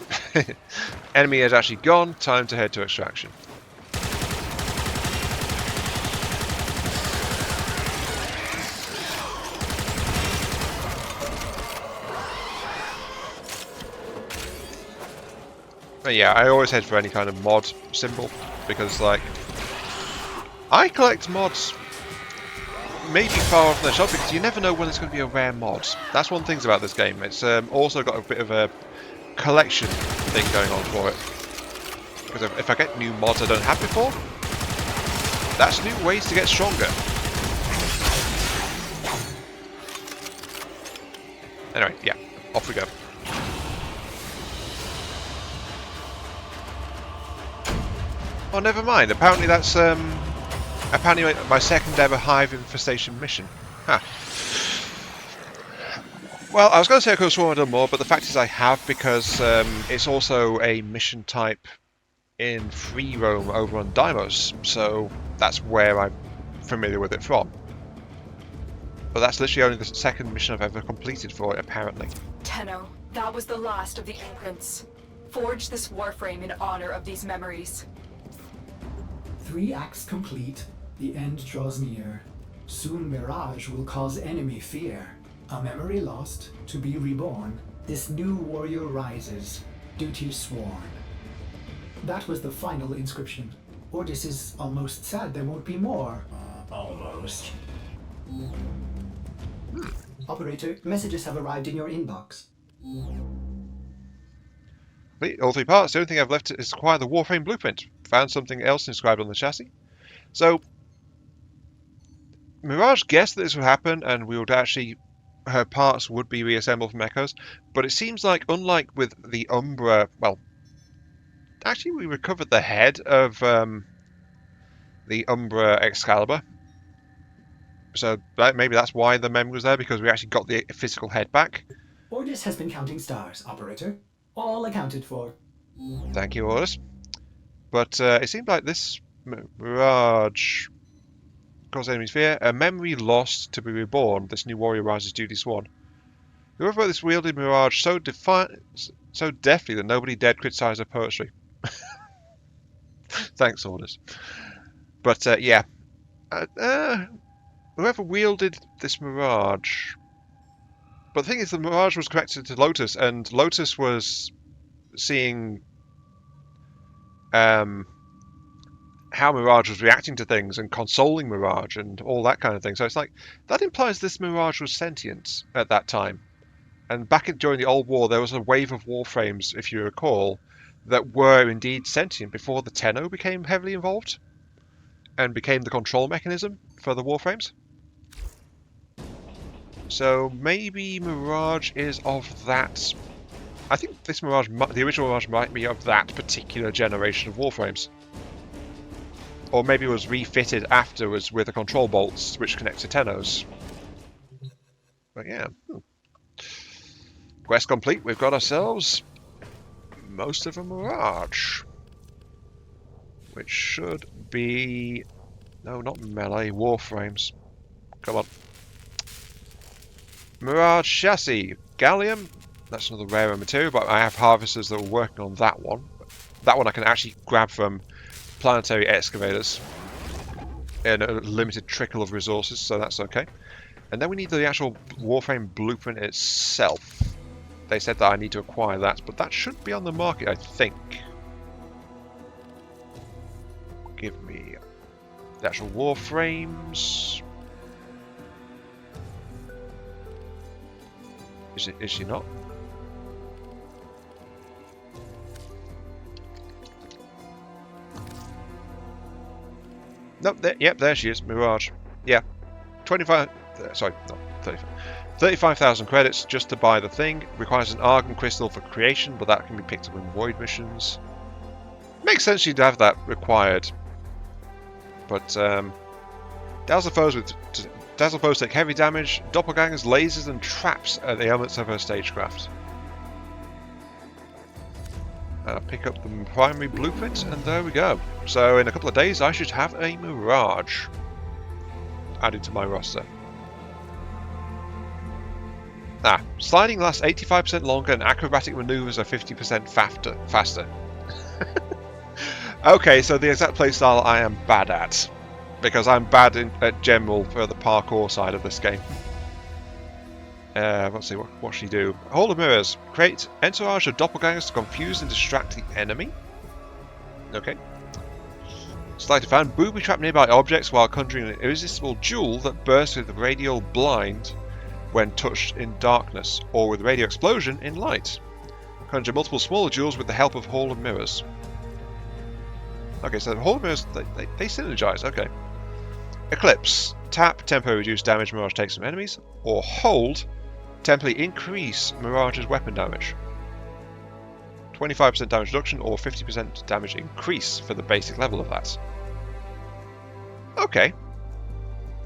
Speaker 1: Enemy is actually gone, time to head to extraction. But yeah, I always head for any kind of mod symbol, because, like, I collect mods maybe far off the shop, because you never know when it's going to be a rare mod. That's one thing about this game. It's also got a bit of a collection thing going on for it. Because if I get new mods I don't have before, that's new ways to get stronger. Anyway, yeah, off we go. Oh, never mind. Apparently that's apparently my second ever hive infestation mission. Huh. Well, I was going to say I could have sworn I'd done more, but the fact is I have, because it's also a mission type in free roam over on Deimos, so that's where I'm familiar with it from. But that's literally only the second mission I've ever completed for it, apparently.
Speaker 3: Tenno, that was the last of the imprints. Forge this Warframe in honor of these memories.
Speaker 2: 3 acts complete, the end draws near. Soon Mirage will cause enemy fear. A memory lost, to be reborn. This new warrior rises, duty sworn. That was the final inscription. Ordis is almost sad there won't be more. Almost. Operator, messages have arrived in your inbox.
Speaker 1: All 3 parts. The only thing I've left is acquire the Warframe blueprint. Found something else inscribed on the chassis. So, Mirage guessed that this would happen, and we would actually, her parts would be reassembled from Echoes. But it seems like, unlike with the Umbra, well, actually we recovered the head of the Umbra Excalibur. So maybe that's why the memory was there, because we actually got the physical head back.
Speaker 2: Ordis has been counting stars, Operator. All accounted for.
Speaker 1: Thank you, Ordis. But it seemed like this Mirage caused enemies fear. A memory lost to be reborn. This new warrior rises duty sworn. Whoever wrote this wielded Mirage so deftly that nobody dared criticize her poetry. Thanks, Ordis. But yeah, whoever wielded this Mirage. But the thing is, the Mirage was connected to Lotus, and Lotus was seeing how Mirage was reacting to things and consoling Mirage and all that kind of thing. So it's like, that implies this Mirage was sentient at that time. And during the Old War, there was a wave of Warframes, if you recall, that were indeed sentient before the Tenno became heavily involved and became the control mechanism for the Warframes. So maybe Mirage is of that. I think this Mirage, the original Mirage, might be of that particular generation of Warframes. Or maybe it was refitted afterwards with the control bolts which connect to Tennos. But yeah. Quest complete, we've got ourselves most of a Mirage. Which should be... no, not melee, Warframes. Come on. Mirage chassis, gallium. That's another rarer material, but I have harvesters that are working on that one. That one I can actually grab from planetary excavators in a limited trickle of resources, so that's okay. And then we need the actual Warframe blueprint itself. They said that I need to acquire that, but that should be on the market, I think. Give me the actual Warframes. Is she not? Nope, yep, there she is, Mirage. Yeah, 25, sorry, not 35. 35,000 credits just to buy the thing. Requires an Argon Crystal for creation, but that can be picked up in Void missions. Makes sense you'd have that required. But, dazzle foes take heavy damage, doppelgangers, lasers, and traps are the elements of her stagecraft. Pick up the primary blueprint, and there we go. So in a couple of days, I should have a Mirage added to my roster. Sliding lasts 85% longer, and acrobatic maneuvers are 50% faster. Okay, so the exact playstyle I am bad at, because I'm bad at general for the parkour side of this game. Let's see, what should he do? Hall of Mirrors. Create entourage of doppelgangers to confuse and distract the enemy. Okay. Sleight of hand. Booby trap nearby objects while conjuring an irresistible jewel that bursts with radial blind when touched in darkness, or with radio explosion in light. Conjure multiple smaller jewels with the help of Hall of Mirrors. Okay, so the Hall of Mirrors, they synergize, okay. Eclipse. Tap, temporarily reduce damage Mirage takes from enemies, or hold, temporarily increase Mirage's weapon damage. 25% damage reduction or 50% damage increase for the basic level of that. Okay.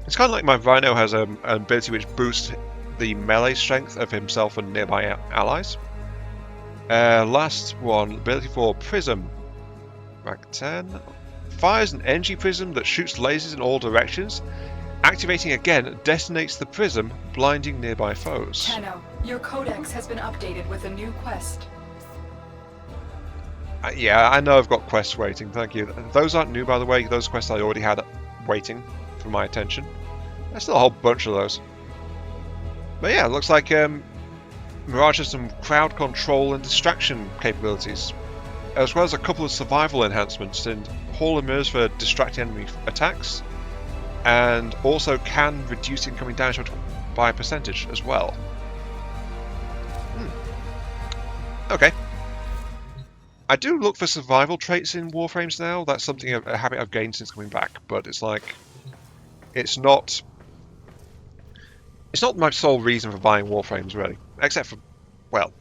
Speaker 1: It's kind of like my Rhino has an ability which boosts the melee strength of himself and nearby allies. Last one, ability for Prism. Rank 10. Fires an energy prism that shoots lasers in all directions. Activating again detonates the prism, blinding nearby foes.
Speaker 3: Tenno, your codex has been updated with a new quest.
Speaker 1: Yeah, I know I've got quests waiting, thank you. Those aren't new, by the way. Those quests I already had waiting for my attention. There's still a whole bunch of those. But yeah, it looks like Mirage has some crowd control and distraction capabilities, as well as a couple of survival enhancements in Hall of Mirrors for distracting enemy attacks, and also can reduce incoming damage by a percentage as well. Okay. I do look for survival traits in Warframes now. That's something, a habit I've gained since coming back, but it's like, it's not my sole reason for buying Warframes, really. Except for, well,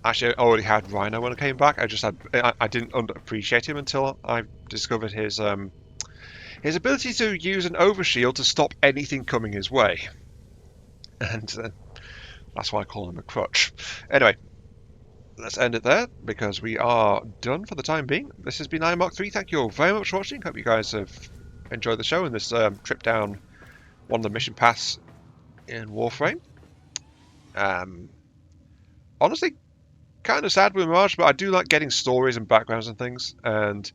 Speaker 1: actually I already had Rhino when I came back. I didn't appreciate him until I discovered his ability to use an overshield to stop anything coming his way. And that's why I call him a crutch. Anyway, let's end it there, because we are done for the time being. This has been Mark 3. Thank you all very much for watching. Hope you guys have enjoyed the show and this trip down one of the mission paths in Warframe. Honestly, kind of sad with Mirage, but I do like getting stories and backgrounds and things, and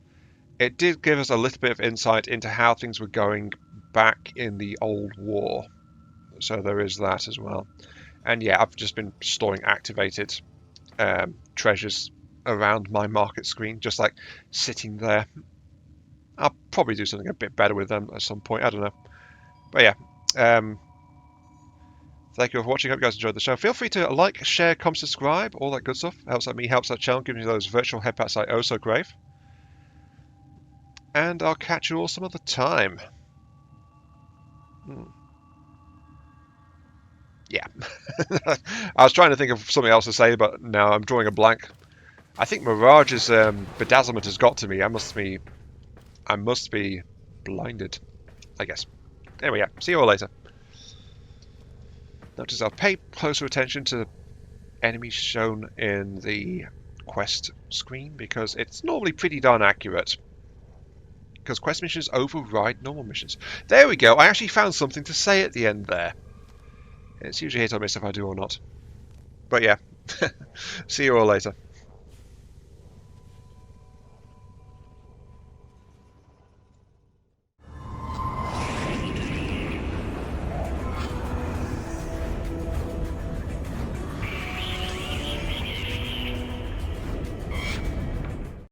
Speaker 1: it did give us a little bit of insight into how things were going back in the old war. So there is that as well. And yeah, I've just been storing activated treasures around my market screen, just like sitting there. I'll probably do something a bit better with them at some point, I don't know. But yeah, thank you for watching. Hope you guys enjoyed the show. Feel free to like, share, comment, subscribe, all that good stuff. Helps out me, helps out channel, gives me those virtual head pats I oh so crave. And I'll catch you all some other time. Yeah. I was trying to think of something else to say, but now I'm drawing a blank. I think Mirage's bedazzlement has got to me. I must be blinded, I guess. Anyway, yeah. See you all later. Notice I'll pay closer attention to enemies shown in the quest screen, because it's normally pretty darn accurate. Because quest missions override normal missions. There we go. I actually found something to say at the end there. It's usually hit or miss if I do or not. But yeah. See you all later.